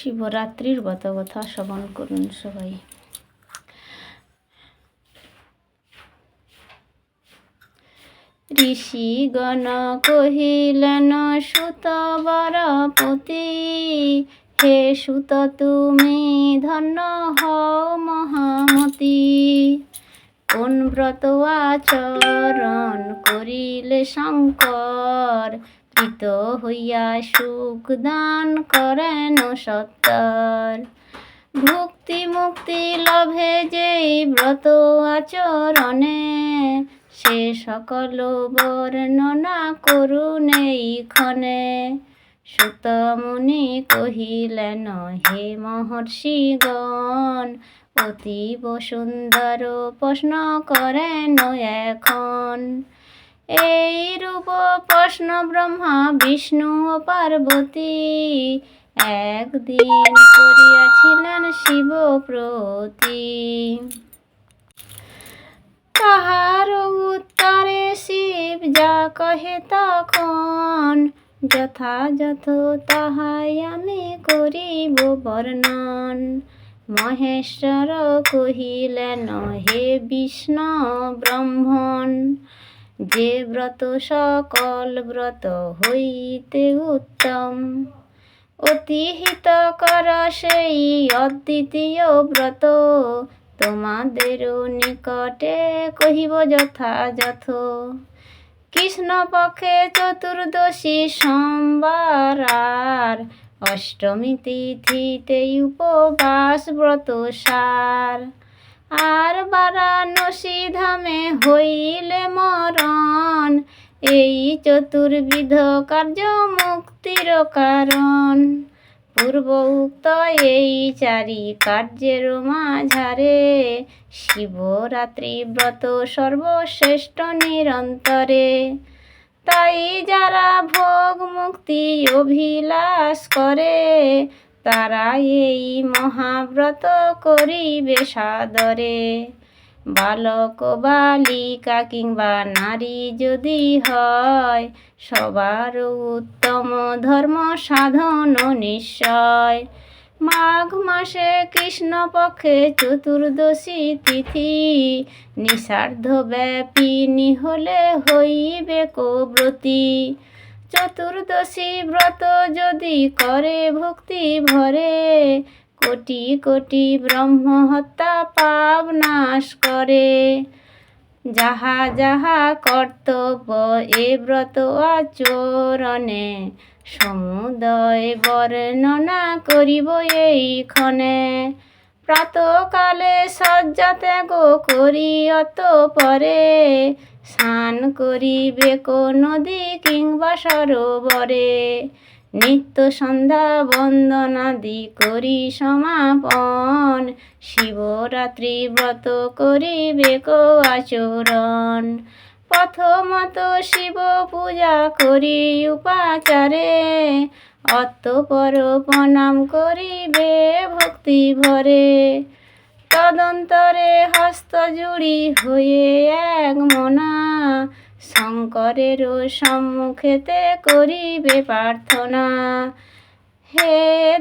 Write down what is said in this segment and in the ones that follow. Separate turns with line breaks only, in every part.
শিবরাত্রির ব্রত কথা শ্রবণ করুন সবাই। ঋষিগণ কহিলেন সুত বরপতি, হে সুত তুমি ধন্য হও মহামতি। কোন ব্রত আচরণ করিলে শঙ্কর, কৃত হইয়া সুখ দান করেন সত্তর। ভক্তি মুক্তি লভে যেই ব্রত আচরণে, সে সকল বর্ণনা করুন এইক্ষণে। সুত মুনি কহিলেন হে মহর্ষিগণ, অতীব সুন্দর প্রশ্ন করেন এখন। এই রূপ প্রশ্ন ব্রহ্মা বিষ্ণু ও পার্বতী, একদিন করিয়াছিলেন শিব প্রতি। তাহার উত্তরে শিব যা কহে তখন, যথাযথ তাহাই আমি করিব বর্ণন। মহেশ্বর কহিলেন হে বিষ্ণু ব্রহ্মণ, যে ব্রত সকল ব্রত হইতে উত্তম, অতি হিতকর সেই অদ্বিতীয় ব্রত, তোমাদের নিকটে কহিব যথাযথ। কৃষ্ণপক্ষে চতুর্দশী সোমবার আর, অষ্টমী তিথিতে উপবাস ব্রত সার। আর বারাণসী ধামে হইলে মরণ, এই চতুর্বিধ কার্য মুক্তির কারণ। পূর্ব উক্ত এই চারি কার্যের মাঝারে, শিবরাত্রি ব্রত সর্বশ্রেষ্ঠ নিরন্তরে। তাই যারা ভোগ মুক্তি অভিলাষ করে, তারা এই মহাব্রত করিবে সাদরে। বালক বালিকা কিংবা নারী যদি হয়, সবার উত্তম ধর্ম সাধন নিশ্চয়। মাঘ মাসে কৃষ্ণপক্ষে চতুর্দশী তিথি, নিষার্ধ ব্যাপিনী হলে হইবে ব্রতী। চতুর্দশী ব্রত যদি করে ভক্তি ভরে, কোটি কোটি ব্রহ্ম হত্যা পাপ নাশ করে। যাহা যাহা কর্তব্য এ ব্রত আচরণে, সমুদয় বর্ণনা করিব এইক্ষণে। প্রাতকালে শয্যা ত্যাগ করি অতঃপরে, স্নান করিবে নদী কিংবা সরোবরে। নিত্য সন্ধ্যা বন্দনাদি করি সমাপন, শিবরাত্রি ব্রত করিবে আচরণ। প্রথমত শিব পূজা করি উপাচারে, অতঃপর প্রণাম করিবে ভক্তি ভরে। তদন্তরে হস্ত জুড়ি হয়ে এক মনা, শঙ্করের সম্মুখেতে করিবে প্রার্থনা। হে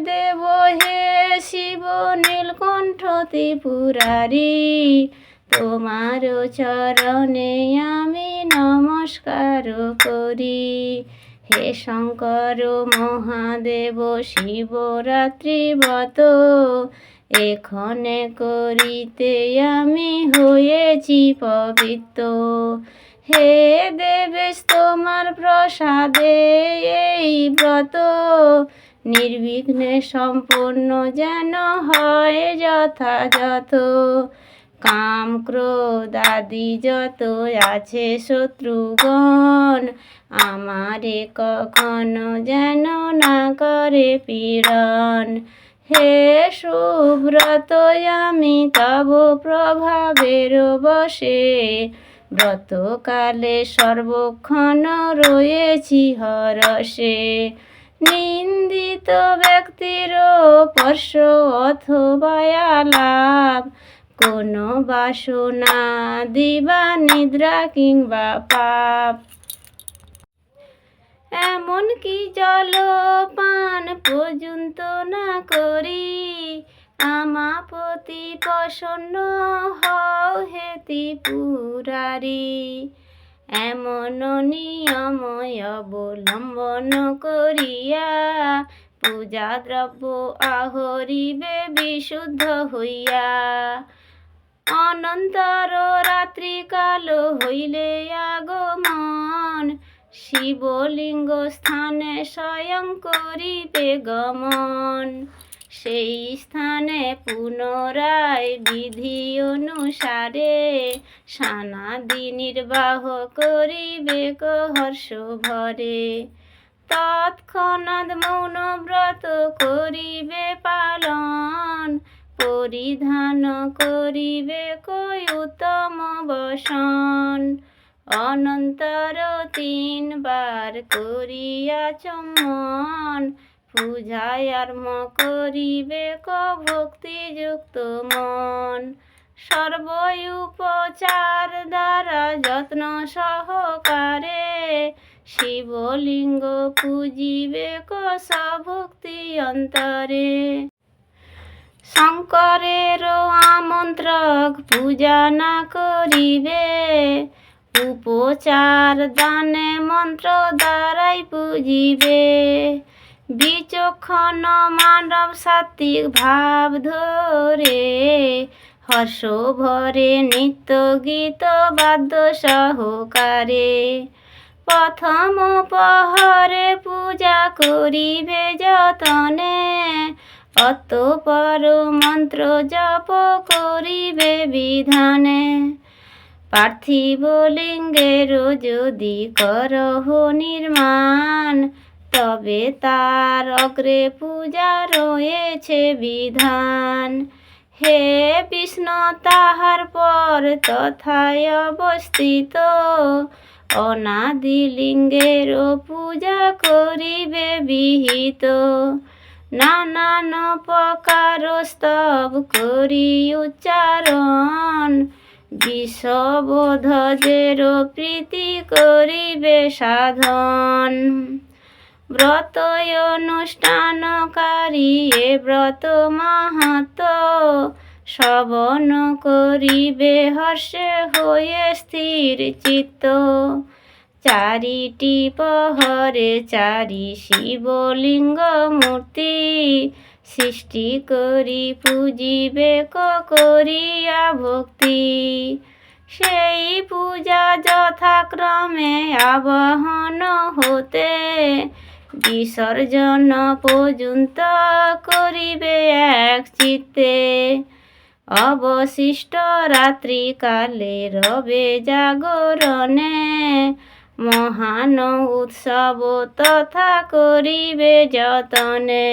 দেব হে শিব নীলকণ্ঠ ত্রিপুরারি, তোমার চরণে আমি নমস্কার করি। হে শঙ্কর মহাদেব শিবরাত্রি ব্রত, এক্ষণে করিতে আমি হয়েছি পবিত্র। হে দেবেশ তোমার প্রসাদে এই ব্রত, নির্বিঘ্নে সম্পূর্ণ যেন হয় যথাযথ। কাম ক্রোধ আদি যত আছে শত্রুগণ, আমারে কখনো যেন না করে পীড়ন। হে সুব্রত আমি তব প্রভাবের বশে, ব্রতকালে সর্বক্ষণ রয়েছি হরষে। নিন্দিত ব্যক্তির স্পর্শ অথবা আলাপ, কোনো বাসনা দিবা নিদ্রা কিংবা পাপ। এমনকি জলপান পর্যন্ত না করি, আমাপতি প্রসন্ন হও হে ত্রিপুরারি। এমন নিয়ম অবলম্বন করিয়া পূজা দ্রব্য আহরিবে বিশুদ্ধ হইয়া। অনন্তর রাত্রিকাল হইলে আগমন, শিবলিঙ্গ স্থানে স্বয়ং করিবে গমন। সেই স্থানে পুনরায় বিধি অনুসারে সানাদি নির্বাহ করিবে হর্ষ ভরে। তৎক্ষণাৎ মৌন ব্রত করিবে পালন, পরিধান করিবে উত্তম বসন। অনন্তর 3 বার করিয়া চমন, পূজায় আরম্ভ করিবে ভক্তিযুক্ত মন। সর্ব উপচার দ্বারা যত্ন সহকারে শিবলিঙ্গ পূজিবে সভক্তি অন্তরে। শঙ্করের আমন্ত্রক পূজা না করিবে, উপচার দানে মন্ত্র দ্বারাই পূজিবে। বিচক্ষণ মানব সাত্বিক ভাব ধরে, হর্ষ ভরে নিত্য গীত বাদ্য সহকারে। প্রথম প্রহরে পূজা করিবে যতনে, অতঃপর মন্ত্র জপ করিবে বিধানে। পার্থিব লিঙ্গের যদি করহ নির্মাণ, তবে তার অগ্রে পূজা রয়েছে বিধান। হে বিষ্ণু তাহার পর তথায় অবস্থিত, অনাদি লিঙ্গের পূজা করিবে বিহিত। নানান প্রকার স্তব করি উচ্চারণ, বিষবধ্বজের প্রীতি করিবে সাধন। ব্রত অনুষ্ঠানকারী এ ব্রত মাহাত্ম, শ্রবণ করিবে হর্ষে হয়ে স্থির চিত্ত। 4টি প্রহরে 4 শিবলিঙ্গ মূর্তি, সৃষ্টি করি পূজিবে করিয়া ভক্তি। সেই পূজা যথাক্রমে আবাহন হতে, বিসর্জন পর্যন্ত করিবে এক চিত্তে। অবশিষ্ট রাত্রিকালে রবে জাগরণে, মহান উৎসব তথা করিবে যতনে।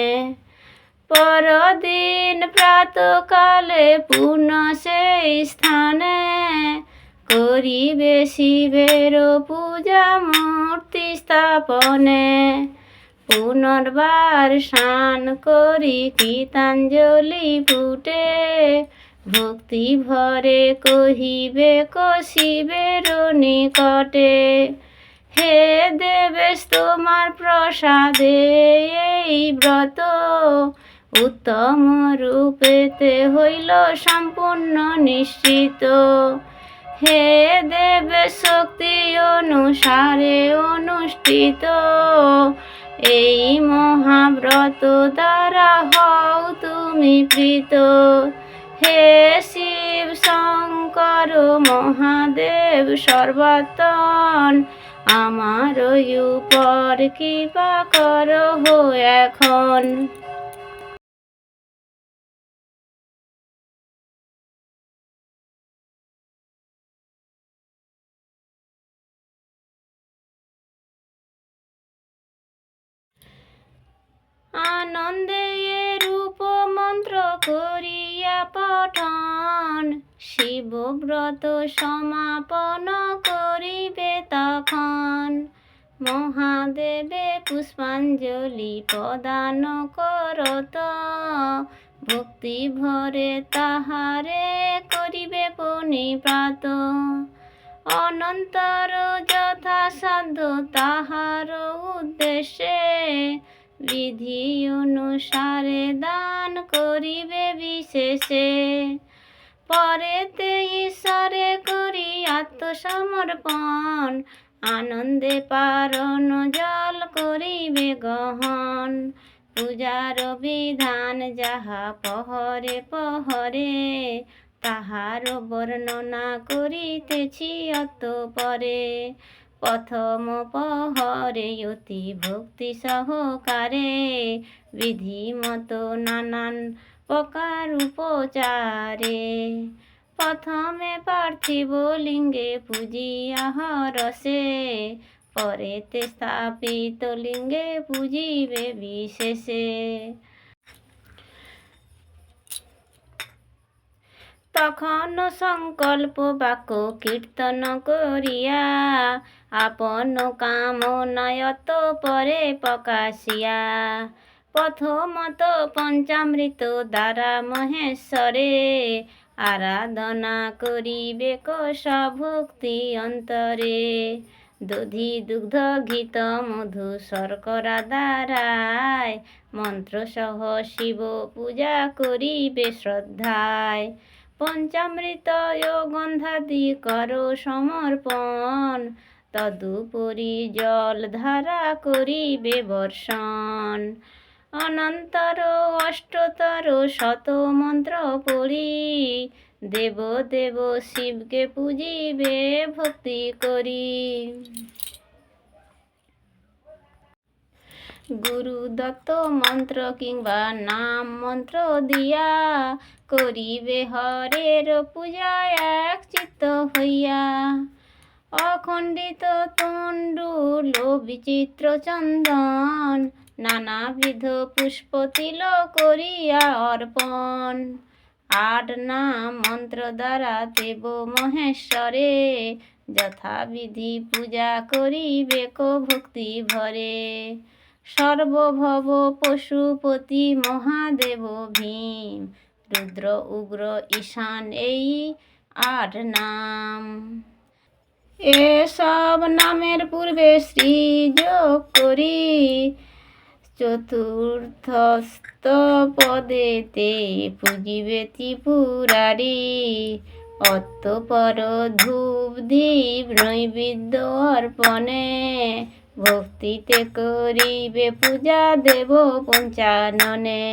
পরদিন প্রাতকালে পুনঃ সেই স্থানে, করিবে শিবের পূজা মূর্তি স্থাপনে। পুনর্বার স্নান করি গীতাঞ্জলি ফুটে, ভক্তি ভরে কহিবে শিবের নিকটে। হে দেবেশ তোমার প্রসাদে এই ব্রত, উত্তম রূপেতে হইল সম্পূর্ণ নিশ্চিত। হে দেবেশ শক্তি অনুসারে অনুষ্ঠিত, এই মহাব্রত দ্বারা হও তুমি প্রীত। হে শিব শঙ্কর মহাদেব সর্বাত্মন, আমার উপর কৃপা করো এখন। আনন্দে রূপ মন্ত্র করিয়া পঠন, শিবব্রত সমাপন করিবে তখন। মহাদেবে পুষ্পাঞ্জলি প্রদান করত, ভক্তি ভরে তাহারে করিবে প্রণিপাত। অনন্তর যথাসাধ্য তাহার উদ্দেশ্যে, বিধি অনুসারে দান ধ্যান করিবে বিশেষে। পরেতে ঈশ্বরে করি আত্মসমর্পণ, আনন্দে পারণ জল করিবে গ্রহণ। পূজার বিধান যাহা পহরে পহরে, তাহার বর্ণনা করিতেছি অতঃপরে। প্রথম পহরে অতি ভক্তি সহকারে, বিধিমত নানান প্রকার উপচারে। প্রথমে পার্থিব লিঙ্গে পূজিয়া হরষে, পরেতে স্থাপিত লিঙ্গে পূজিবে বিশেষে। তখন সংকল্প বাক্য কীর্তন করিয়া, আপন কামনায়ত পরে প্রকাশিয়া। প্রথমত পঞ্চামৃত দ্বারা মহেশ্বরে, আরাধনা করিবে সভক্তি অন্তরে। দধি দুগ্ধ ঘৃত মধু শর্করা দ্বারায়, মন্ত্র সহ শিব পূজা করিবে শ্রদ্ধায়। পঞ্চামৃত ও গন্ধাদি করো সমর্পণ, তদুপরি জল ধারা করিবে বর্ষণ। অনন্তর অষ্টতর শত মন্ত্র পড়ি, দেব দেব শিবকে পূজিবে ভক্তি করি। গুরু দত্ত মন্ত্র কিংবা নাম মন্ত্র দিয়া, করিবে হরের পূজা এক চিত্ত হইয়া। অখণ্ডিত তণ্ডুল বিচিত্র চন্দন, নানাবিধ পুষ্প তিল করিয়া অর্পণ। ৮ নাম মন্ত্র দ্বারা দেব মহেশ্বরে, যথাবিধি পূজা করিবে ভক্তি ভরে। সর্বভব পশুপতি মহাদেব ভীম, রুদ্র উগ্র ঈশান এই ৮ নাম। এসব নামের পূর্বে শ্রী যোগ করি, চতুর্থস্থ পদেতে পূজিবে ত্রিপুরারি। অতঃপর ধূপ দীপ নৈবেদ্য অর্পণে, ভক্তিতে করিবে পূজা দেব পঞ্চাননে।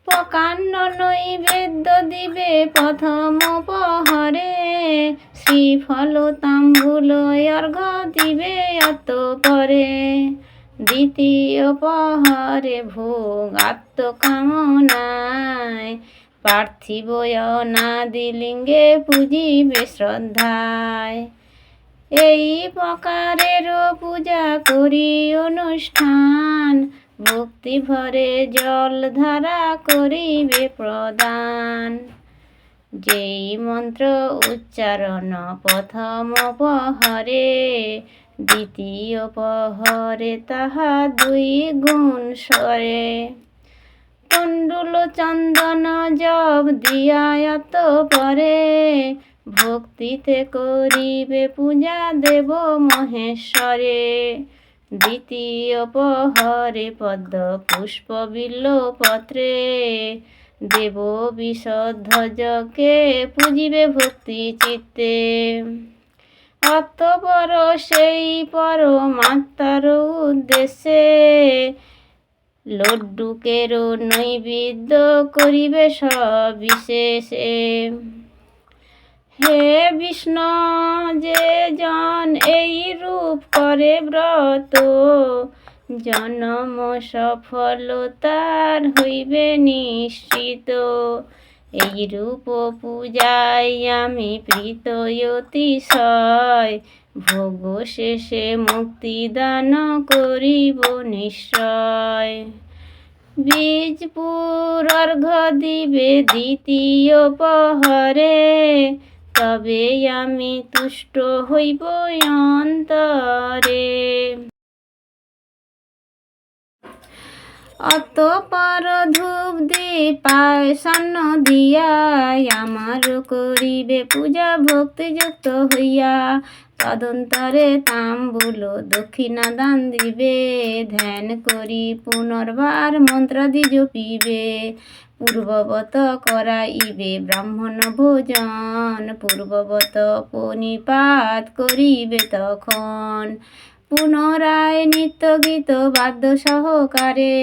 প্রকাণ্ড নৈবেদ্য দিবে প্রথম পহরে, শ্রীফল তাম্বূল অর্ঘ্য দিবে অতঃপরে। দ্বিতীয় পহরে ভোগ আত্মকামনায়, পার্থিব অনাদি লিঙ্গে পূজিবে শ্রদ্ধায়। এই প্রকারের পূজা করি অনুষ্ঠান, ভক্তি ভরে জল ধারা করিবে প্রদান। যেই মন্ত্র উচ্চারণ প্রথম পহরে, দ্বিতীয় পহরে তাহা 2 গুণ স্বরে। তণ্ডুল চন্দন জপ দিয়া অতঃপরে, ভক্তিতে করিবে পূজা দেব মহেশ্বরে। দ্বিতীয় পহরে পদ্ম পুষ্প বিল্ব পত্রে, দেব বিশুদ্ধজকে পূজিবে ভক্তি চিত্তে। অতঃপর সেই পরমাত্মার উদ্দেশ্যে, লড্ডুকের নৈবেদ্য করিবে সবিশেষে। হে বিষ্ণু, যে জন এই রূপ করে ব্রত, জন্ম সফল তার হইবে নিশ্চিত। এই রূপ পূজায় আমি প্রীত অতিশয়, ভোগ শেষে মুক্তি দান করিব নিশ্চয়। বীজপুর অর্ঘ্য দিবে দ্বিতীয় পহরে, তবে আমি তুষ্ট হইব অন্তরে। অতঃপর ধূপ দীপ পায়সান দিয়া, আমার করিবে পূজা ভক্তিযুক্ত হইয়া। তদন্তরে তাম্বুল দক্ষিণা দান দিবে, ধ্যান করি পুনর্বার মন্ত্রাদি জপিবে। পূর্ববত করাইবে ব্রাহ্মণ ভোজন, পূর্ববত পণিপাত করিবে তখন। পুনরায় নিত্য গীত বাদ্য সহকারে,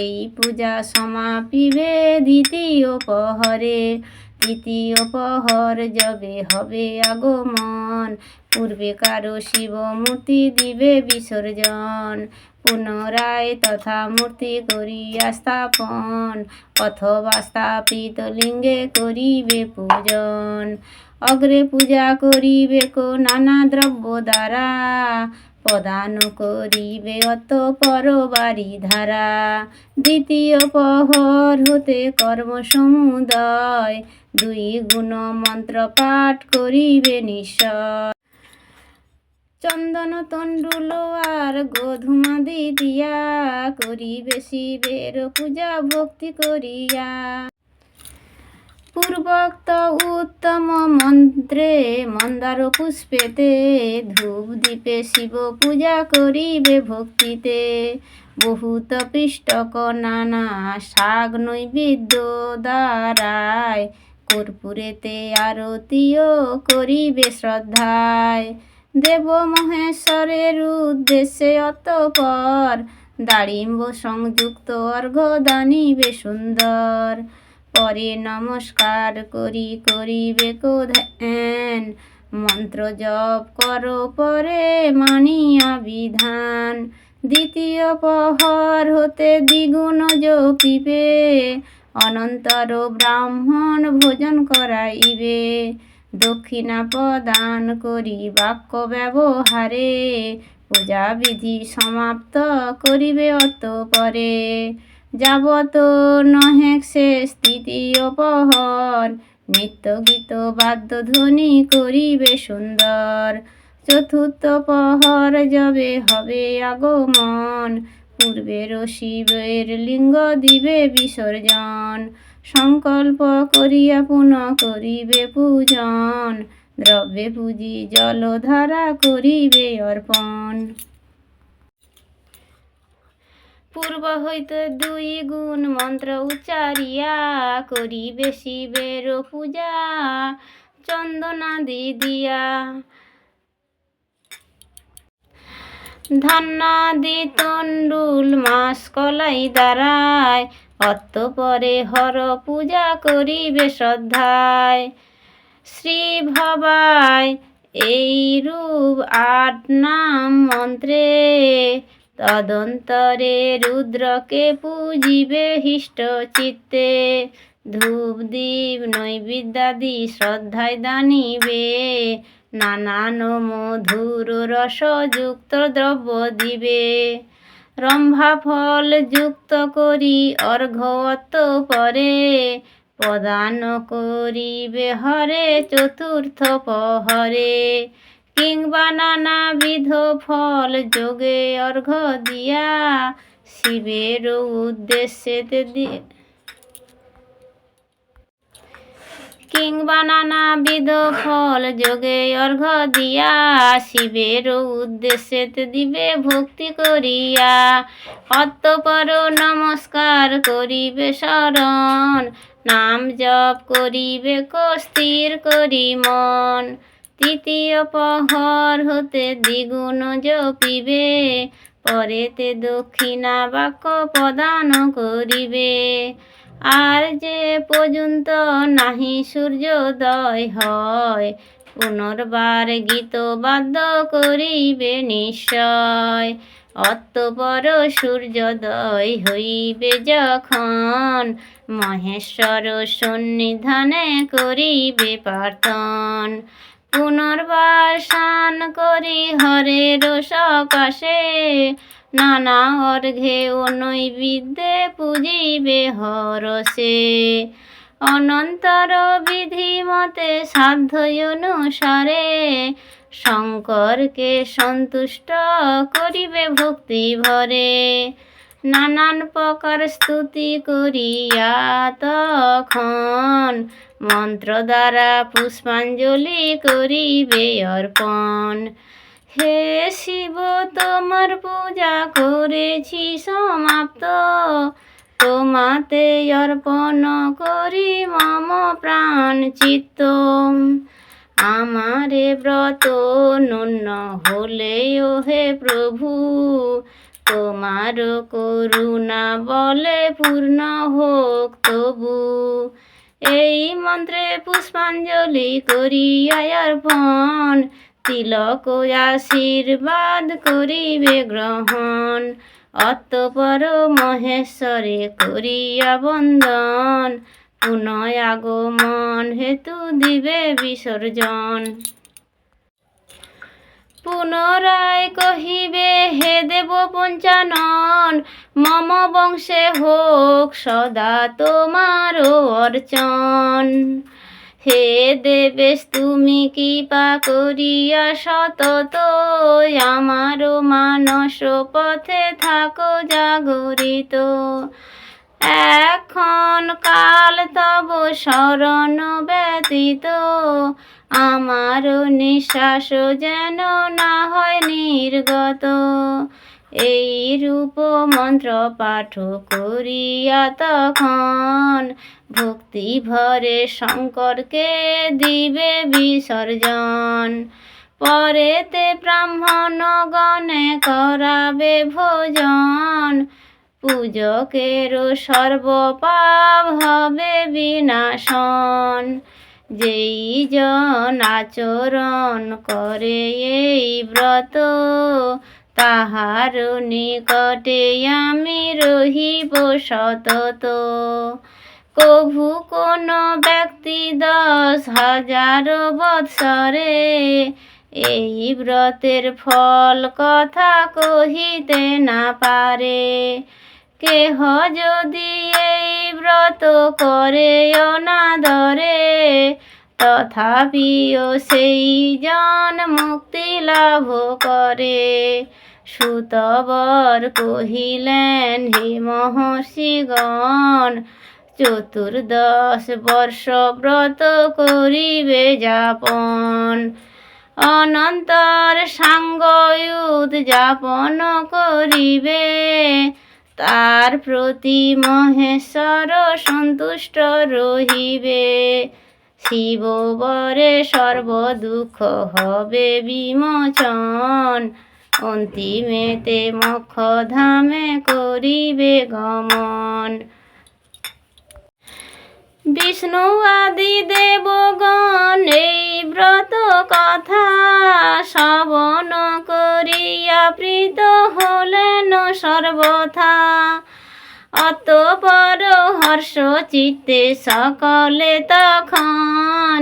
এই পূজা সমাপিবে দ্বিতীয় প্রহরে। তৃতীয় প্রহর যবে হবে আগমন, পূর্বেকার শিব মূর্তি দিবে বিসর্জন। পুনরায় তথা মূর্তি করিয়া স্থাপন, অথবা স্থাপিত লিঙ্গে করিবে পূজন। অগ্রে পূজা করিবে কো নানা দ্রব্য দ্বারা, প্রদান করিবে অতঃপর বাড়ি ধারা। দ্বিতীয় প্রহর হতে কর্ম সমুদয়, দুই গুণ মন্ত্র পাঠ করিবে নিশ্চয়। চন্দন তণ্ডুল আর গোধূমাদি দিয়া, করিবে শিবের পূজা ভক্তি করিয়া। পূর্বোক্ত উত্তম মন্ত্রে মন্দার পুষ্পেতে, ধূপ দীপে শিব পূজা করিবে ভক্তিতে। বহুত পিষ্টক নানা শাক নৈবেদ্য দ্বারায়, কর্পূরেতে আরতিও করিবে শ্রদ্ধায়। দেব মহেশ্বরের উদ্দেশ্যে অতঃপর, দাড়িম্ব সংযুক্ত অর্ঘ্য দানিবে সুন্দর। পরে নমস্কার করিবে কো ধ্যান, মন্ত্র জপ করো পরে মানিয়া বিধান। দ্বিতীয় প্রহর হতে দ্বিগুণ জপিবে, অনন্তর ব্রাহ্মণ ভোজন করাইবে। দক্ষিণা প্রদান করি বাক্য ব্যবহারে, পূজা বিধি সমাপ্ত করিবে অতঃপরে। যাবত নহে শেষ তৃতীয় প্রহর, নিত্য গীত বাদ্য ধ্বনি করিবে সুন্দর। চতুর্থ প্রহর যবে হবে আগমন, পূর্বের শিবের লিঙ্গ দিবে বিসর্জন। সংকল্প করিয়া পুনঃ করিবে পূজন, দ্রব্যে পূজি জলধারা করিবে অর্পণ। পূর্ব হইতে দুই গুণ মন্ত্র উচ্চারিয়া, করিবে শিবের পূজা চন্দনাদি দিয়া। ধান্যাদি তণ্ডুল মাস কলাই দ্বারায়, অতঃপরে হর পূজা করিবে শ্রদ্ধায়। শ্রী ভবায় এই রূপ ৮ নাম মন্ত্রে, তদন্তরে রুদ্রকে পূজিবে হৃষ্ট চিত্তে। ধূপ দীপ নৈবেদ্যাদি শ্রদ্ধায় দানিবে, নানান মধুর রসযুক্ত দ্রব্য দিবে। রম্ভা ফল যুক্ত করি অর্ঘ্য অতঃপরে, প্রদান করিবে হরে চতুর্থ প্রহরে। কিংবা নানাবিধ ফল যোগে অর্ঘ্য দিয়া, শিবের উদ্দেশ্যেতে কিংবা নানাবিধ ফল যোগে অর্ঘ্য দিয়া, শিবের উদ্দেশ্যেতে দিবে ভক্তি করিয়া। অতঃপর নমস্কার করিবে শরণ, নাম জপ করিবে কো স্থির করি মন। তৃতীয় প্রহর হতে দ্বিগুণ জপিবে, পরেতে দক্ষিণা বাক্য প্রদান করিবে। আর যে পর্যন্ত নাহি সূর্যোদয় হয়, পুনর্বার গীত বাদ্য করিবে নিশ্চয়। অতঃপর সূর্যোদয় হইবে যখন, মহেশ্বর সন্নিধানে করিবে প্রার্থন। পুনর্বার স্নান করি হরের সকাশে, নানা অর্ঘ্যে ও নৈবেদ্যে পূজিবে হরষে। অনন্তর বিধি মতে সাধ্য অনুসারে, শঙ্করকে সন্তুষ্ট করিবে ভক্তি ভরে। নানান প্রকার স্তুতি করিয়া তখন, মন্ত্র দ্বারা পুষ্পাঞ্জলি করিবে অর্পণ। হে শিব তোমার পূজা করেছি সমাপ্ত, তোমাতে অর্পণ করি মম প্রাণ চিত্ত। আমারে ব্রত নুন্য হলেও হে প্রভু, তোমার করুণা বলে পূর্ণ হোক তবু। এই মন্ত্রে পুষ্পাঞ্জলি করিয়া অর্পণ, তিলক আশীর্বাদ করিবে গ্রহণ। অতঃপর মহেশ্বরে করিয়া বন্দন, পুনঃ আগমন হেতু দিবে বিসর্জন। পুনরায় কহিবে হে দেব পঞ্চানন, মম বংশে হোক সদা তোমার অর্চন। হে দেবেশ তুমি কৃপা করিয়া সতত, আমার মানস পথে থাকো জাগরিত। এখন কাল তব শরণ ব্যতীত, আমার নিঃশ্বাস যেন না হয় নির্গত। এই রূপ মন্ত্র পাঠ করিয়া তখন, ভক্তি ভরে শঙ্করকে দিবে বিসর্জন। পরেতে ব্রাহ্মণ গণে করাবে ভোজন, পূজকের সর্বপাপ হবে বিনাশন। যেই জন আচরণ করে এই ব্রত, তাহার নিকটে আমি রহিব সতত। কভু কোন ব্যক্তি 10,000 বৎসরে, এই ব্রতের ফল কথা কহিতে না পারে। কেহ যদি এই ব্রত করে অনাদরে, তথাপিও সেই জন মুক্তি লাভ করে। সুতবর কহিলেন হে মহর্ষিগণ, 14 বর্ষ ব্রত করিবে যাপন। অনন্তর সাঙ্গ উদযাপন করিবে, তার প্রতি মহেশ্বর সন্তুষ্ট রহিবে। শিব বরে সর্বদুঃখ হবে বিমোচন, অন্তিমেতে মোক্ষধামে করিবে গমন। বিষ্ণু আদি দেবগণ এই ব্রত কথা, শ্রবণ করিয়া প্রীত হলেন সর্বথা। অতঃপর হর্ষ চিত্তে সকলে তখন,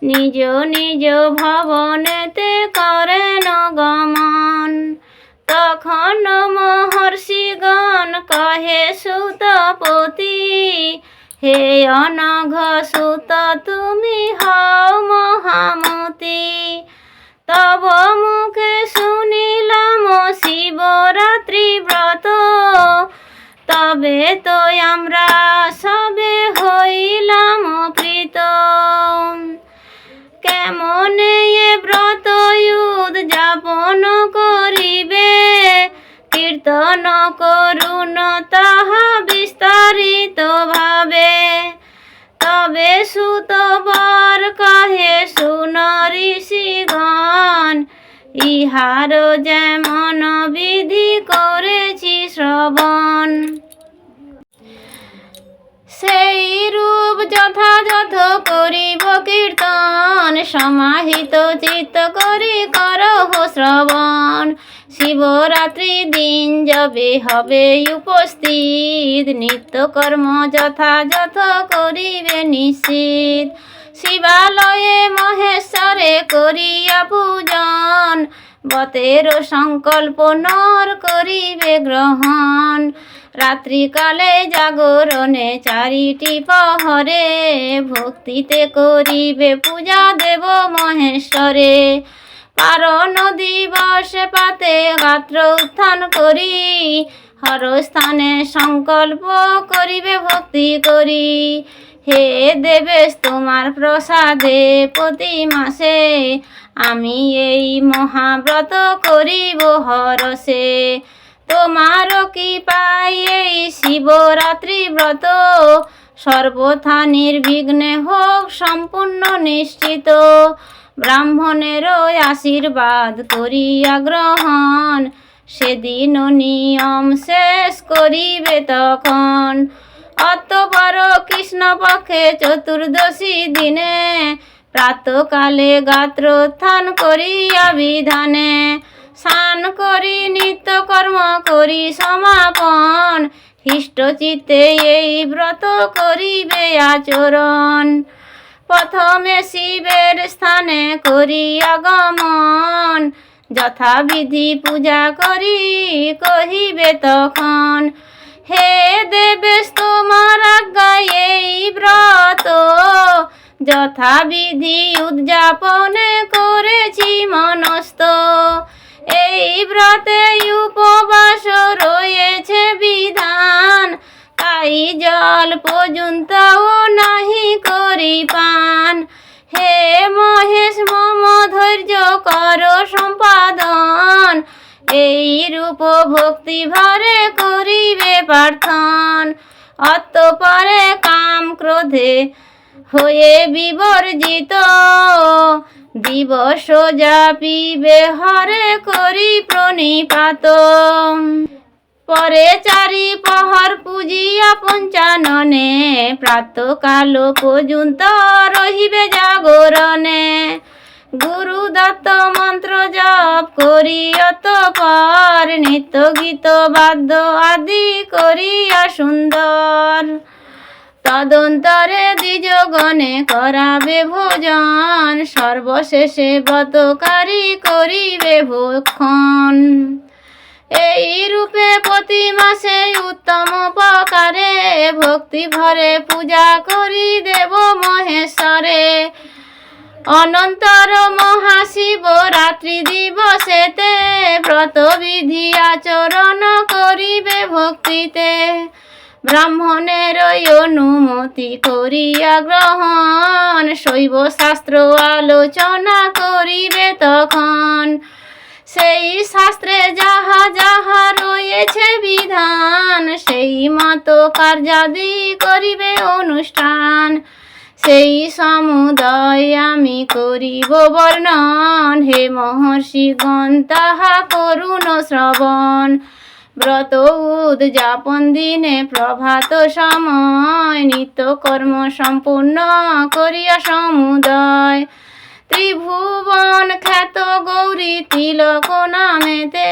নিজ নিজ ভবনেতে করেন গমন। তখন মহর্ষিগণ কহে সুতপতি, হে অনঘ সুত তুমি হও মহামতি। তব মুখে শুনিলাম শিবরাত্রি ব্রত, তবে তো আমরা সবে হইলাম প্রীত। কেমনে এ ব্রত উদযাপন করিবে, কীর্তন করুন তাহা বিস্তারিত ভাবে। তবে সুতবর কহে শুন ঋষিগণ, ইহার যেমন বিধি করেছি শ্রবণ। সেই রূপ যথাযথ করিব কীর্তন, সমাহিত চিত্ত করি করহ শ্রবণ। শিবরাত্রি দিন যবে হবে উপস্থিত, নিত্যকর্ম যথাযথ করিবে নিশ্চিত। শিবালয়ে মহেশ্বরে করিয়া পূজন, বতের সংকল্প নর করিবে গ্রহণ। রাত্রিকালে জাগরণে 4টি প্রহরে, ভক্তিতে করিবে পূজা দেব মহেশ্বরে। পারণ দিবসে পাতে গাত্র উত্থান করি, হর স্থানে সংকল্প করিবে ভক্তি করি। হে দেবেশ তোমার প্রসাদে প্রতি মাসে আমি এই মহাব্রত করিব হরসে। তোমারও কি পাই এই শিবরাত্রি ব্রত সর্বথা নির্বিঘ্নে হোক সম্পূর্ণ নিশ্চিত। ব্রাহ্মণেরও আশীর্বাদ করিয়া গ্রহণ সেদিন নিয়ম শেষ করিবে তখন। অতঃপর কৃষ্ণপক্ষে চতুর্দশী দিনে প্রাতকালে গাত্রোত্থান করিয়া বিধানে স্নান করি নিত্যকর্ম করি সমাপন হৃষ্টচিত্তে এই ব্রত করিবে আচরণ। প্রথমে শিবের স্থানে করি আগমন যথাবিধি পূজা করি কহিবে তখন। হে দেবেশ তোমার আজ্ঞায় এই ব্রত যথাবিধি উদযাপনে করেছি মনস্থ। এই ব্রতে উপবাস রয়েছে বিধান তাই জল পর্যন্তও নাহি করি পান। হে মহেশ মম ধৈর্য কর সম্পাদন এই রূপ ভক্তি ভরে করিবে প্রার্থন। অতঃপরে কাম ক্রোধে হয়ে বিবর্জিত দিবস যাপিবে হরে করি প্রণিপাত। পরে চারি পহর পূজিয়া পঞ্চাননে প্রাতকাল পর্যন্ত রহিবে জাগরণে। গুরু দত্ত মন্ত্র জপ করি অতঃপর নিত্য গীত বাদ্য আদি করিয়া সুন্দর। তদন্তরে দ্বিজগণে করাবে ভোজন সর্বশেষে ব্রতকারী করিবে ভক্ষণ। এই রূপে প্রতি মাসে উত্তম প্রকারে ভক্তি ভরে পূজা করি দেব মহেশ্বরে। অনন্তর মহাশিবরাত্রি দিবসেতে ব্রতবিধি আচরণ করিবে ভক্তিতে। ব্রাহ্মণের অনুমতি করিয়া গ্রহণ শৈব শাস্ত্র আলোচনা করিবে তখন। সেই শাস্ত্রে যাহা যাহা রয়েছে বিধান সেই মতো কার্যাদি করিবে অনুষ্ঠান। সেই সমুদয় আমি করিব বর্ণন হে মহর্ষিগণ তাহা করুণ শ্রবণ। ব্রত উদযাপন দিনে প্রভাত সময় নিত্য কর্ম সম্পূর্ণ করিয়া সমুদয়। ত্রিভুবন খ্যাত গৌরী তিলক নামেতে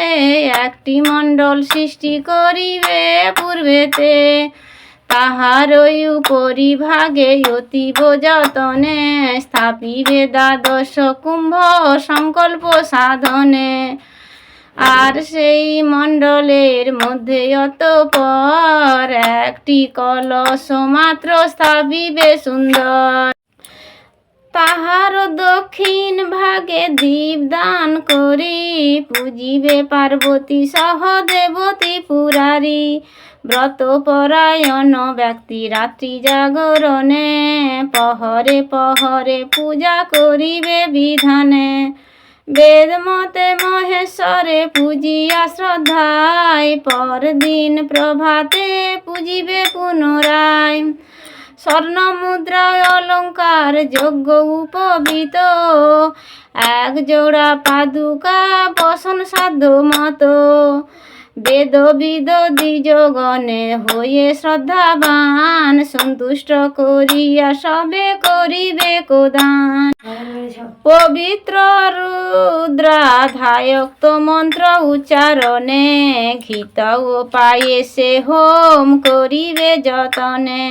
একটি মণ্ডল সৃষ্টি করিবে পূর্বেতে। তাহারই উপরিভাগে অতীব যতনে স্থাপিবে দ্বাদশ কুম্ভ সংকল্প সাধনে। আর সেই মণ্ডলের মধ্যে অতঃপর একটি কলস মাত্র স্থাপিবে সুন্দর। তাহার দক্ষিণ ভাগে দীপদান করি পূজিবে পার্বতী সহ দেবতী পুরারি। ব্রতপরায়ণ ব্যক্তি রাত্রি জাগরণে পহরে পহরে পূজা করিবে বিধানে। বেদ মতে মহেশ্বরে পূজিয়া শ্রদ্ধায় পরদিন প্রভাতে পূজিবে পুনরায়। স্বর্ণ মুদ্রা অলঙ্কার যজ্ঞ উপবিত এক জোড়া পাদুকা বসন সাধ্য মতো। বেদবিদ দ্বিজগণে হয়ে শ্রদ্ধাবান সন্তুষ্ট করিয়া সবে করিবে কোদান। পবিত্র রুদ্রাধায়ক্ত মন্ত্র উচ্চারণে ঘৃত ও পায়েসে হোম করিবে যতনে।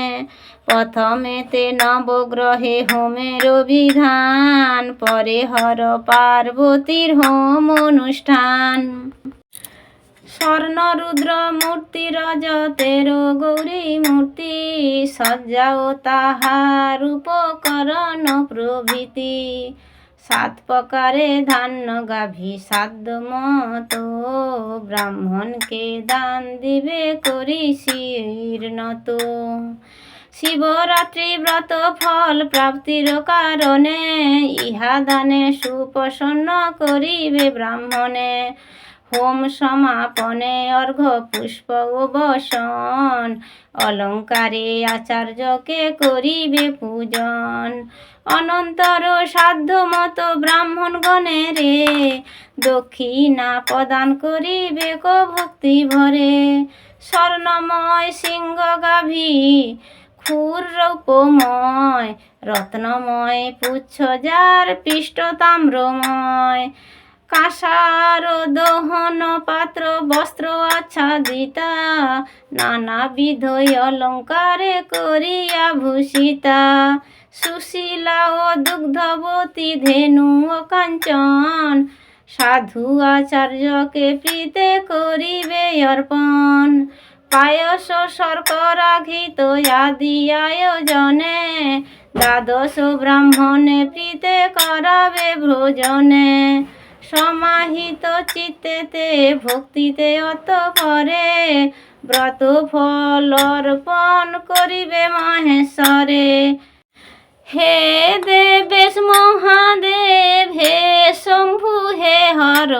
প্রথমেতে নবগ্রহে হোমের বিধান পরে হর পার্বতীর হোম অনুষ্ঠান। স্বর্ণ রুদ্র মূর্তি রজতের গৌরী মূর্তি সজ্জা ও তাহার উপকরণ প্রভৃতি। সাত প্রকারে ধান্য গাভী সাধ্য মতো ব্রাহ্মণকে দান দিবে করি শীর্ণত। শিবরাত্রি ব্রত ফল প্রাপ্তির কারণে ইহা দানে সুপ্রসন্ন করিবে ব্রাহ্মণে। হোম সমাপনে অর্ঘ্য পুষ্প ও বসন অলঙ্কারে আচার্যকে করিবে পূজন। অনন্তর সাধ্য মতো ব্রাহ্মণগণেরে দক্ষিণা প্রদান করিবে কো ভক্তি ভরে। স্বর্ণময় সিংহ গাভী ক্ষুর রৌপময় রত্নময় পুচ্ছ যার পৃষ্ঠ তাম্রময়। কাঁসার দহন পাত্র বস্ত্র আচ্ছাদিতা নানাবিধ অলঙ্কারে করিয়া ভূষিতা। সুশীলা ও দুগ্ধবতী ধেনু ও কাঞ্চন সাধু আচার্যকে প্রীতে করিবে অর্পণ। পায়স শর্করা ঘৃত আদি আয়োজনে দ্বাদশ ব্রাহ্মণে প্রীতে করাবে ভোজনে। সমাহিত চিত্তেতে ভক্তিতে অতঃপরে ব্রত ফল অর্পণ করিবে মহেশ্বরে। হে দেবেশ মহাদেব হে শম্ভু হে হর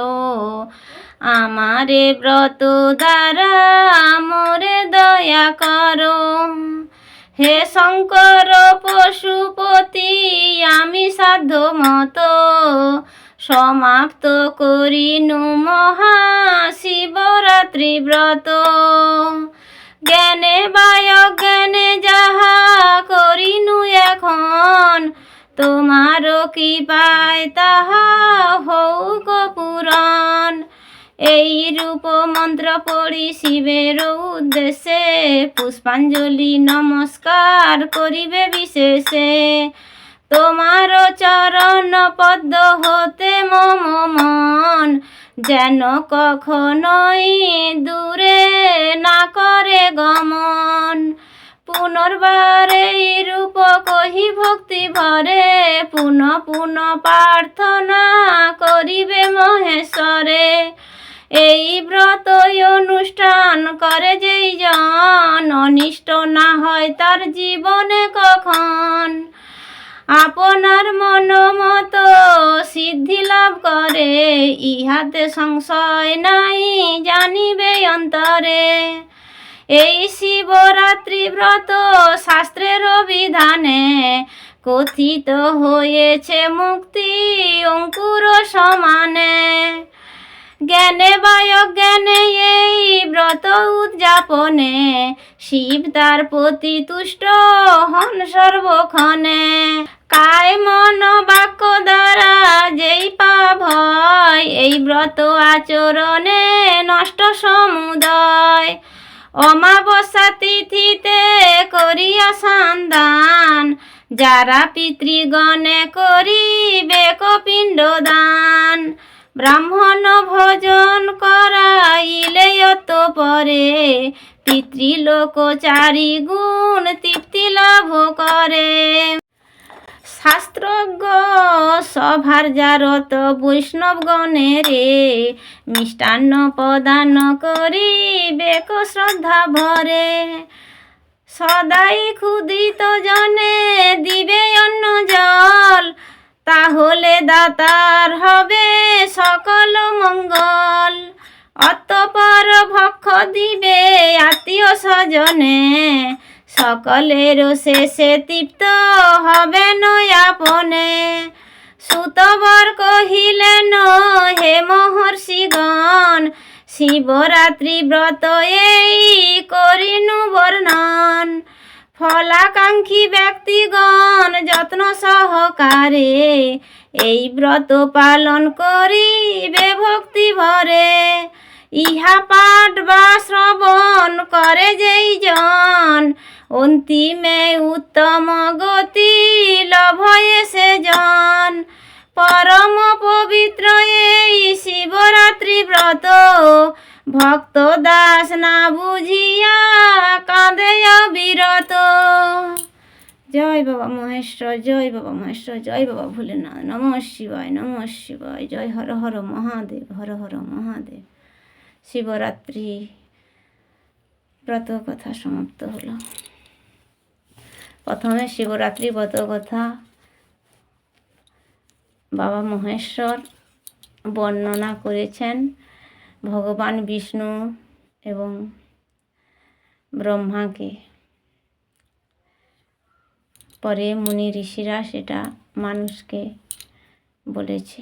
আমারে ব্রত দ্বারা মোরে দয়া করো। হে শঙ্কর পশুপতি আমি সাধ্য মতো সমাপ্ত করিনু মহা শিবরাত্রি ব্রত। জ্ঞানে বা অজ্ঞানে যাহা করিনু এখন তোমার কৃপায় তাহা হউক পূরণ। এই রূপ মন্ত্র পড়ি শিবের উদ্দেশ্যে পুষ্পাঞ্জলি নমস্কার করিবে বিশেষে। তোমার চরণ পদ্ম হতে মম মন যেন কখনোই দূরে না করে গমন। পুনর্বার এই রূপ কহি ভক্তি ভরে পুনঃ পুনঃ প্রার্থনা করিবে মহেশ্বরে। এই ব্রত অনুষ্ঠান করে যেই জন অনিষ্ট না হয় তার জীবনে কখন। আপনার মন মতো সিদ্ধি লাভ করে ইহাতে সংশয় নাই জানিবে অন্তরে। এই শিবরাত্রি ব্রত শাস্ত্রের বিধানে কথিত হয়েছে মুক্তি অঙ্কুর সমানে। জ্ঞানে বা অজ্ঞানে এই ব্রত উদযাপনে শিব তার প্রতি তুষ্ট হন সর্বক্ষণে। কায় মন বাক্য দ্বারা যেই পাভয় এই ব্রত আচরণে নষ্ট সমুদয়। অমাবস্যা তিথিতে করিয়া সন্ধান যারা পিতৃগণে করিবে কপিণ্ড দান। ব্রাহ্মণ ভোজন করাইলে অতঃপরে পিতৃলোক চারি গুণ তৃপ্তি লাভ করে। শাস্ত্রজ্ঞ সভার জারত বৈষ্ণবগণেরে মিষ্টান্ন প্রদান করিবে শ্রদ্ধা ভরে। সদাই ক্ষুদিত জনে দিবে অন্ন জল তাহলে দাতার হবে সকল মঙ্গল। অতঃপর ভক্ষ দিবে আত্মীয় স্বজনে সকলের শেষে তৃপ্ত হবে আপনে। সুতবর কহিলেন হে মহর্ষিগণ শিবরাত্রি ব্রত এই করিনু বর্ণন। ফলাকাঙ্ক্ষী ব্যক্তিগণ যত্ন সহকারে এই ব্রত পালন করিবে ভক্তি ভরে। ইহা পাঠ বা শ্রবণ করে যেই জন অন্তিমে উত্তম গতি লভয়ে সে জন। পরম পবিত্র এই শিবরাত্রি ব্রত ভক্ত দাস না বুঝিয়া কাঁদে অবিরত। জয় বাবা মহেশ্বর জয় বাবা মহেশ্বর জয় বাবা ভোলেনাথ। নমঃ শিবায় নমঃ শিবায়। জয় হর হর মহাদেব হর হর মহাদেব। শিবরাত্রি ব্রত কথা সমাপ্ত হলো। প্রথমে শিবরাত্রি ব্রত কথা বাবা মহেশ্বর বর্ণনা করেছেন। ভগবান বিষ্ণু এবং ব্রহ্মাকে, পরে মুনি ঋষিরা সেটা মানুষকে বলেছে।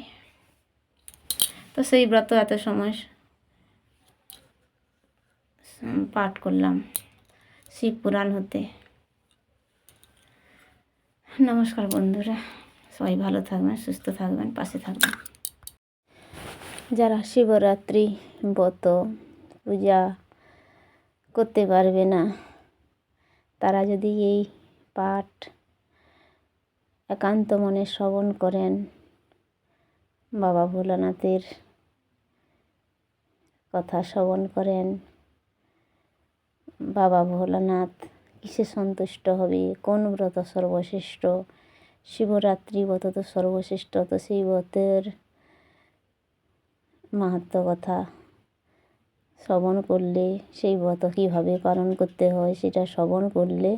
তো সেই ব্রত এত সময় পাঠ করলাম শিব পুরাণ হতে। নমস্কার বন্ধুরা, সবাই ভালো থাকবেন, সুস্থ থাকবেন, পাশে থাকবেন। যারা শিবরাত্রি ব্রত পূজা করতে পারবে না, তারা যদি এই পাঠ একান্ত মনে শ্রবণ করেন, বাবা ভোলানাথের কথা শ্রবণ করেন, বাবা ভোলানাথ কিসে সন্তুষ্ট হবে, কোন ব্রত সর্বশ্রেষ্ঠ, শিবরাত্রি ব্রত তো সর্বশ্রেষ্ঠ, তো সেই ব্রতের মাহাত্ম্য কথা শ্রবণ করলে, সেই ব্রত কীভাবে পালন করতে হয় সেটা শ্রবণ করলে,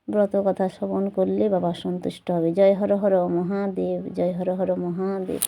ব্রত কথা শ্রবণ করলে বাবা সন্তুষ্ট হবে। জয় হর হর মহাদেব, জয় হর হর মহাদেব।